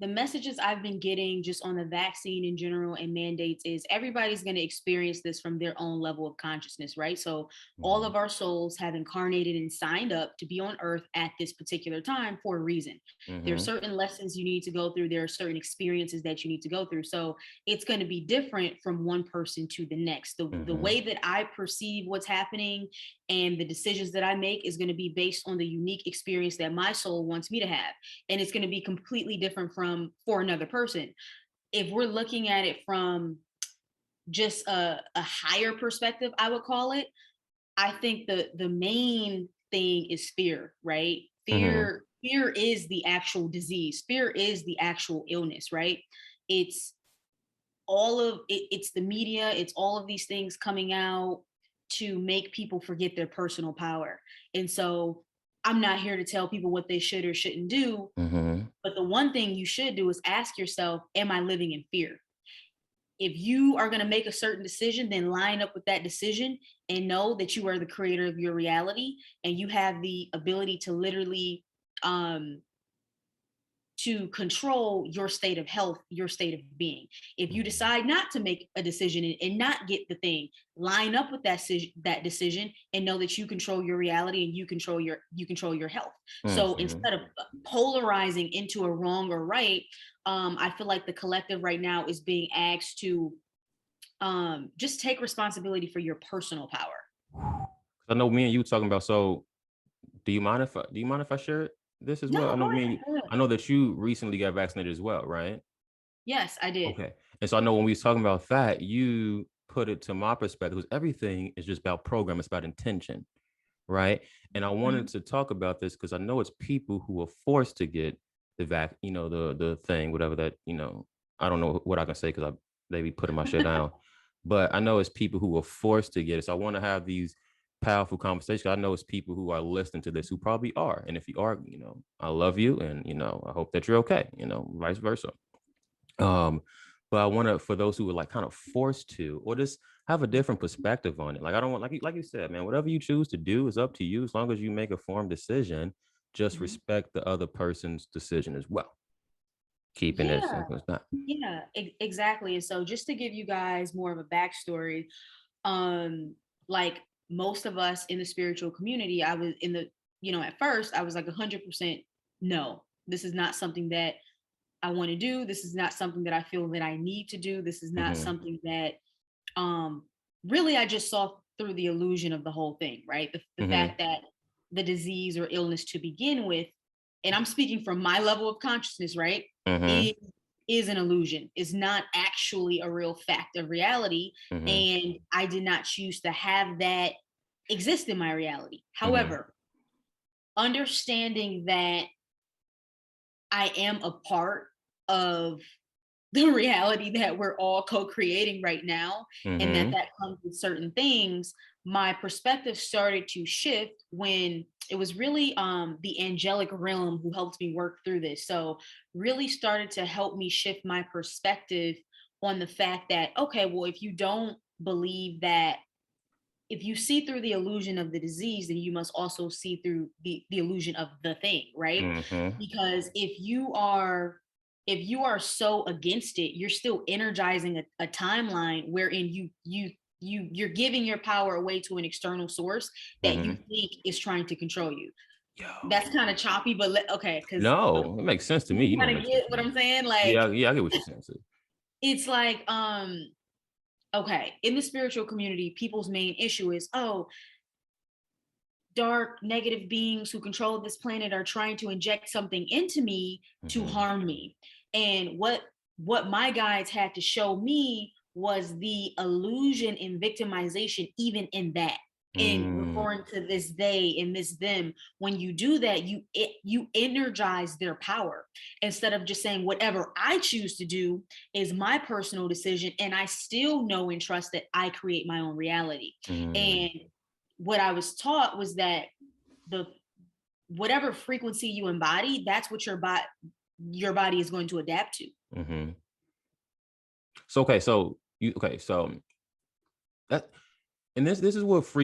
the messages I've been getting just on the vaccine in general and mandates is everybody's going to experience this from their own level of consciousness, right? So all Mhm, of our souls have incarnated and signed up to be on earth at this particular time for a reason. There are mhm, certain lessons you need to go through, there are certain experiences that you need to go through. So it's going to be different from one person to the next. The mhm, way that I perceive what's happening and the decisions that I make is going to be based on the unique experience that my soul wants me to have, and it's going to be completely different from for another person. If we're looking at it from just a higher perspective, I would call it, I think the main thing is fear, right? mhm, Fear is the actual disease. Fear is the actual illness, right? It's all of it, it's the media, it's all of these things coming out to make people forget their personal power. And so I'm not here to tell people what they should or shouldn't do, mhm, but the one thing you should do is ask yourself, am I living in fear? If you are going to make a certain decision, then line up with that decision and know that you are the creator of your reality and you have the ability to literally um to control your state of health, your state of being. If you mhm, decide not to make a decision and not get the thing, line up with that decision and know that you control your reality and you control your health. So mhm. instead of polarizing into a wrong or right, I feel like the collective right now is being asked to just take responsibility for your personal power. I know me and you talking about, so do you mind if I share this as well? No, I know go me and ahead. you Go ahead. I know that you recently got vaccinated as well, right? Yes, I did. Okay. And so I know when we was talking about that, you put it to my perspective, because everything is just about program, it's about intention, right? And I wanted Mhm. to talk about this because I know it's people who are forced to get the thing, whatever that, I don't know what I can say because they be putting my shit down. But I know it's people who are forced to get it. So I want to have these powerful conversations. I know it's people who are listening to this who probably are. And if you are, I love you, and I hope that you're okay, vice versa. Um, but I want to, for those who are like kind of forced to, or just have a different perspective on it. Like, I don't want, like you said, man, whatever you choose to do is up to you. As long as you make a informed decision, just Mhm. respect the other person's decision as well. Keeping it Yeah. simple as that. Yeah, exactly. And so just to give you guys more of a backstory, um, like most of us in the spiritual community, I was in the, at first I was like 100% no, this is not something that I want to do. This is not something that I feel that I need to do. This is not Mm-hmm. something that um really I just saw through the illusion of the whole thing, right? The Mm-hmm. fact that the disease or illness to begin with, and I'm speaking from my level of consciousness, right? Mm-hmm. Is is an illusion, is not actually a real fact of reality. Mm-hmm. And I did not choose to have that exist in my reality. Mm-hmm. However, understanding that I am a part of the reality that we're all co-creating right now, and that Mm-hmm. that comes with certain things, my perspective started to shift when it was really the angelic realm who helped me work through this. So really started to help me shift my perspective on the fact that, okay, well, if you don't believe that, if you see through the illusion of the disease, then you must also see through the illusion of the thing, right? Mm-hmm. Because if you are so against it, you're still energizing a timeline wherein you're giving your power away to an external source that you Mm-hmm. think is trying to control you. Yo. That's kind of choppy, but okay, because No, it makes sense to me. you You know, it kind of makes sense get to what me. I'm saying. Like, Yeah, yeah, I get what you're saying too. it's like okay, in the spiritual community, people's main issue is, oh, dark negative beings who control this planet are trying to inject something into me to Mm-hmm. harm me. And what my guides had to show me was the illusion and victimization even in that, in Mm. referring to this they and this them. When you do that, you energize their power instead of just saying whatever I choose to do is my personal decision and I still know and trust that I create my own reality. Mm. And what I was taught was that the whatever frequency you embody, that's what your body is going to adapt to. Mm-hmm. So okay, so that, and this is what